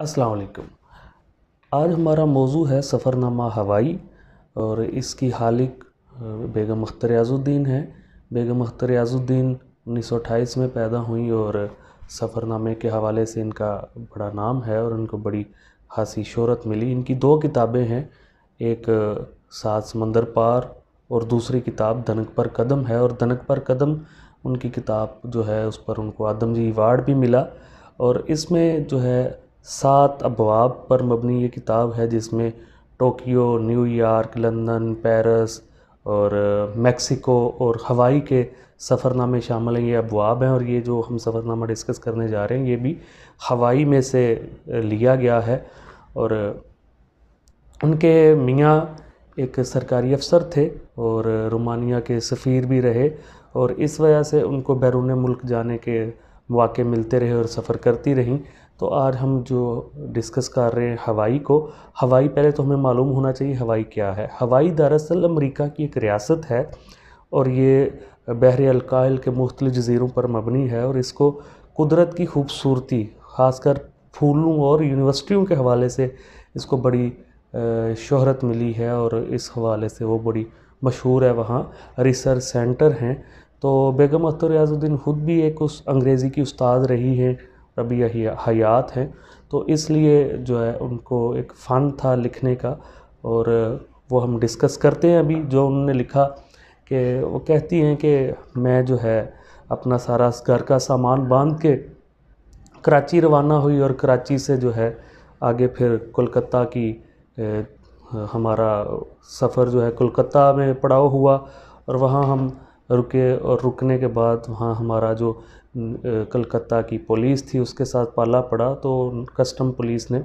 अस्सलाम वालेकुम। आज हमारा मौजू है सफ़रनामा हवाई और इसकी हालिक बेगम अख्तर रियाज़ुद्दीन है। बेगम अख्तर रियाज़ुद्दीन 1928 में पैदा हुई और सफ़रनामे के हवाले से इनका बड़ा नाम है और इनको बड़ी खासी शोहरत मिली। इनकी दो किताबें हैं, एक सात समंदर पार और दूसरी किताब दनक पर कदम है। और दनक पर कदम उनकी किताब जो है उस पर उनको आदमजी अवार्ड भी मिला। और इसमें जो है 7 अबवाब पर मबनी ये किताब है, जिसमें टोक्यो, न्यूयॉर्क, लंदन, पेरिस और मेक्सिको और हवाई के सफ़रनामे शामिल हैं। ये अबवाब हैं और ये जो हम सफ़रनामा डिस्कस करने जा रहे हैं ये भी हवाई में से लिया गया है। और उनके मियाँ एक सरकारी अफसर थे और रोमानिया के सफ़ीर भी रहे और इस वजह से उनको बैरून मुल्क जाने के मौके मिलते रहे और सफ़र करती रहीं। तो आज हम जो डिस्कस कर रहे हैं हवाई को, हवाई पहले तो हमें मालूम होना चाहिए हवाई क्या है। हवाई दरअसल अमेरिका की एक रियासत है और ये बहर अलकायल के मुख्तलिफ जज़ीरों पर मबनी है और इसको कुदरत की खूबसूरती, ख़ासकर फूलों और यूनिवर्सिटियों के हवाले से इसको बड़ी शोहरत मिली है और इस हवाले से वो बड़ी मशहूर है। वहाँ रिसर्च सेंटर हैं। तो बेगम अख्तर रियाज़ुद्दीन ख़ुद भी एक उस अंग्रेज़ी की उस्ताद रही हैं, अभी हयात हैं, तो इसलिए जो है उनको एक फ़न था लिखने का और वो हम डिस्कस करते हैं। अभी जो उन्होंने लिखा कि वो कहती हैं कि मैं जो है अपना सारा घर का सामान बांध के कराची रवाना हुई और कराची से जो है आगे फिर कोलकाता की हमारा सफ़र जो है कोलकाता में पड़ाव हुआ और वहाँ हम रुके और रुकने के बाद वहाँ हमारा जो कलकत्ता की पुलिस थी उसके साथ पाला पड़ा, तो कस्टम पुलिस ने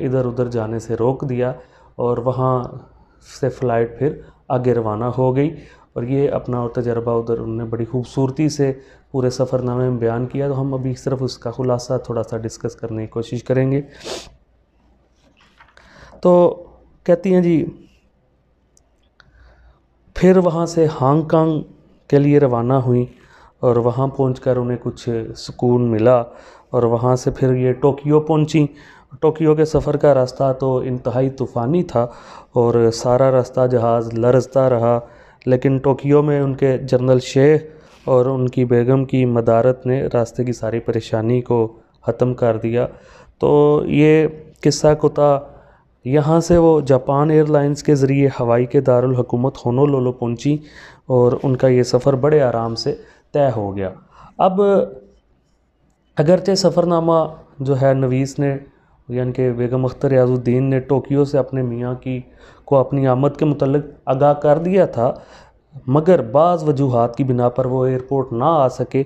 इधर उधर जाने से रोक दिया और वहाँ से फ़्लाइट फिर आगे रवाना हो गई। और ये अपना तजर्बा उधर उन्होंने बड़ी खूबसूरती से पूरे सफ़रनामे में बयान किया। तो हम अभी सिर्फ उसका ख़ुलासा थोड़ा सा डिस्कस करने की कोशिश करेंगे। तो कहती हैं जी, फिर वहाँ से हांगकांग के लिए रवाना हुई और वहाँ पहुंचकर उन्हें कुछ सुकून मिला और वहाँ से फिर ये टोक्यो पहुंची। टोक्यो के सफ़र का रास्ता तो इंतहाई तूफ़ानी था और सारा रास्ता जहाज़ लरज़ता रहा, लेकिन टोक्यो में उनके जनरल शेख और उनकी बेगम की मदारत ने रास्ते की सारी परेशानी को ख़त्म कर दिया। तो ये किस्सा कुता यहाँ से वो जापान एयरलाइंस के ज़रिए हवाई के दारुल हुकूमत होनोलुलु पहुँची और उनका ये सफ़र बड़े आराम से तय हो गया। अब अगरचे सफ़रनामा जो है नवीस ने यानी कि बेगम अख्तर रियाज़ुद्दीन ने टोक्यो से अपने मियाँ की को अपनी आमद के मुतल्लिक़ आगाह कर दिया था, मगर बाज़ वजूहात की बिना पर वो एयरपोर्ट ना आ सके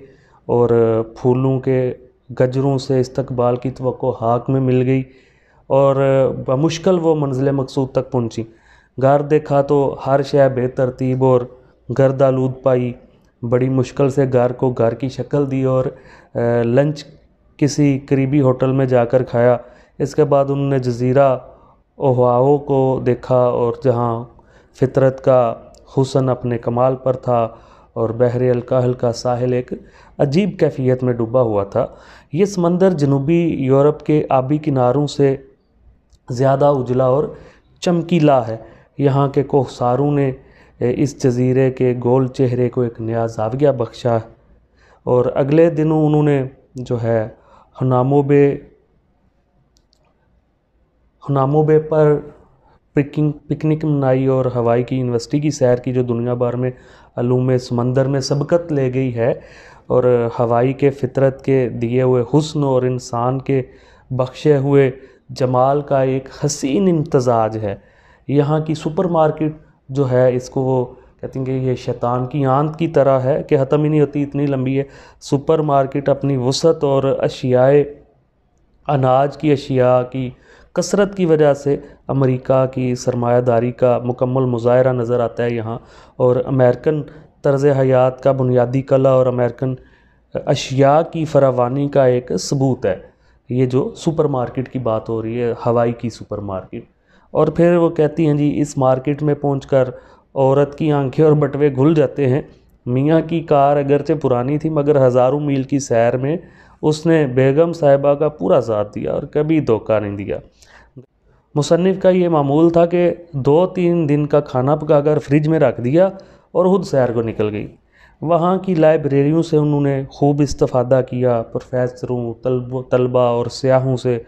और फूलों के गजरों से इस्तकबाल की तवक्को हाक में मिल गई और बमुश्किल वो मंज़िल मकसूद तक पहुँची। घर देखा तो हर शय बेतरतीब और गर्द आलूद पाई। बड़ी मुश्किल से घर को घर की शक्ल दी और लंच किसी करीबी होटल में जाकर खाया। इसके बाद उन्होंने जज़ीरा ओहाओ को देखा और जहाँ फ़ितरत का हुस्न अपने कमाल पर था और बहर अलकाहल का साहिल एक अजीब कैफियत में डूबा हुआ था। ये समंदर जनूबी यूरोप के आबी किनारों से ज़्यादा उजला और चमकीला है। यहाँ के कोहसारों ने इस जज़ीरे के गोल चेहरे को एक नया ज़ाविया बख्शा और अगले दिनों उन्होंने जो है हनामोबे पर पिकनिक मनाई और हवाई की यूनिवर्सिटी की सैर की, जो दुनिया भर में अलूम समंदर में सबकत ले गई है और हवाई के फ़ितरत के दिए हुए हुस्न और इंसान के बख्शे हुए जमाल का एक हसीन इम्तज़ाज है। यहाँ की सुपरमार्केट जो है इसको वो कहते हैं कि ये शैतान की आंत की तरह है कि ख़त्म ही नहीं होती, इतनी लंबी है। सुपरमार्केट अपनी वसअत और अशियाए अनाज की अशिया की कसरत की वजह से अमेरिका की सरमायादारी का मुकम्मल मुज़ाहरा नज़र आता है यहाँ, और अमेरिकन तर्ज़ हयात का बुनियादी कला और अमेरिकन अशिया की फरावानी का एक सबूत है। ये जो सुपरमार्केट की बात हो रही है, हवाई की सुपरमार्केट। और फिर वो कहती हैं जी, इस मार्केट में पहुंचकर औरत की आंखें और बटवे घुल जाते हैं। मियाँ की कार अगरचे पुरानी थी मगर हज़ारों मील की सैर में اس نے بیگم صاحبہ کا پورا ساتھ دیا اور کبھی دھوکہ نہیں دیا۔ مصنف کا یہ معمول تھا کہ 2-3 دن کا کھانا پکا کر فریج میں رکھ دیا اور خود سیر کو نکل گئی۔ وہاں کی لائبریریوں سے انہوں نے خوب استفادہ کیا، پروفیسروں، طلباء اور سیاحوں سے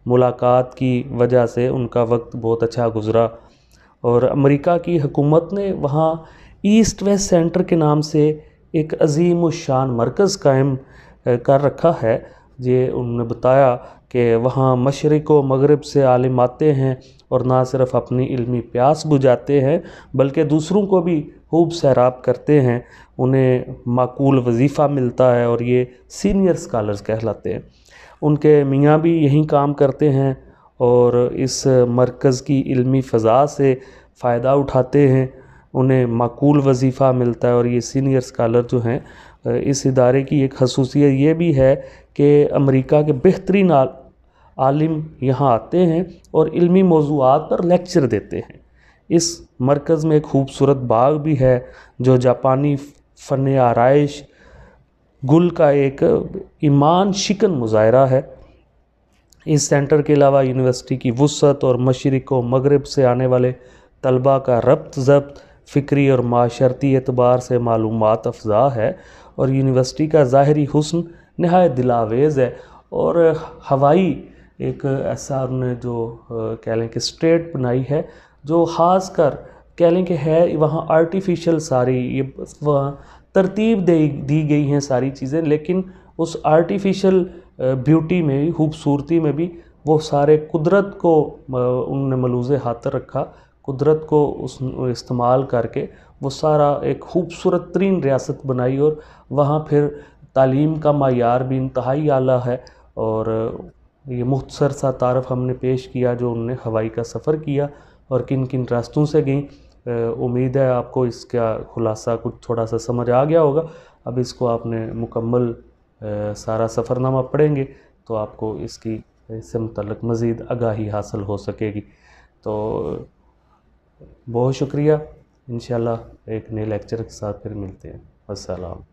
ملاقات کی وجہ سے ان کا وقت بہت اچھا گزرا، اور امریکہ کی حکومت نے وہاں ایسٹ ویسٹ سینٹر کے نام سے ایک عظیم الشان مرکز قائم کر رکھا ہے۔ یہ انہوں نے بتایا کہ وہاں مشرق و مغرب سے عالم آتے ہیں اور نہ صرف اپنی علمی پیاس بجھاتے ہیں بلکہ دوسروں کو بھی خوب سیراب کرتے ہیں، انہیں معقول وظیفہ ملتا ہے اور یہ سینئر اسکالرز کہلاتے ہیں۔ ان کے میاں بھی یہی کام کرتے ہیں اور اس مرکز کی علمی فضا سے فائدہ اٹھاتے ہیں، انہیں معقول وظیفہ ملتا ہے اور یہ سینئر اسکالر جو ہیں، اس ادارے کی ایک خصوصیت یہ بھی ہے کہ امریکہ کے بہترین عالم یہاں آتے ہیں اور علمی موضوعات پر لیکچر دیتے ہیں۔ اس مرکز میں ایک خوبصورت باغ بھی ہے جو جاپانی فن آرائش گل کا ایک ایمان شکن مظاہرہ ہے۔ اس سینٹر کے علاوہ یونیورسٹی کی وسعت اور مشرق و مغرب سے آنے والے طلباء کا ربط ضبط فکری اور معاشرتی اعتبار سے معلومات افزا ہے، اور یونیورسٹی کا ظاہری حسن نہایت دلآویز ہے، اور ہوائی ایک ایسا انہوں نے جو کہہ لیں کہ اسٹیٹ بنائی ہے جو خاص کر کہہ لیں کہ ہے وہاں آرٹیفیشل ساری یہ وہاں ترتیب دی گئی ہیں ساری چیزیں، لیکن اس آرٹیفیشل بیوٹی میں بھی، خوبصورتی میں بھی، وہ سارے قدرت کو انہوں نے ملوز خاطر رکھا، قدرت کو استعمال کر کے وہ سارا ایک خوبصورت ترین ریاست بنائی، اور وہاں پھر تعلیم کا معیار بھی انتہائی اعلیٰ ہے۔ اور یہ مختصر سا تعارف ہم نے پیش کیا جو انہوں نے ہوائی کا سفر کیا اور کن کن راستوں سے گئیں۔ امید ہے آپ کو اس کا خلاصہ کچھ تھوڑا سا سمجھ آ گیا ہوگا۔ اب اس کو آپ نے مکمل سارا سفر نامہ پڑھیں گے تو آپ کو اس سے متعلق مزید آگاہی حاصل ہو سکے گی۔ تو بہت شکریہ، انشاءاللہ ایک نئے لیکچر کے ساتھ پھر ملتے ہیں۔ السلام۔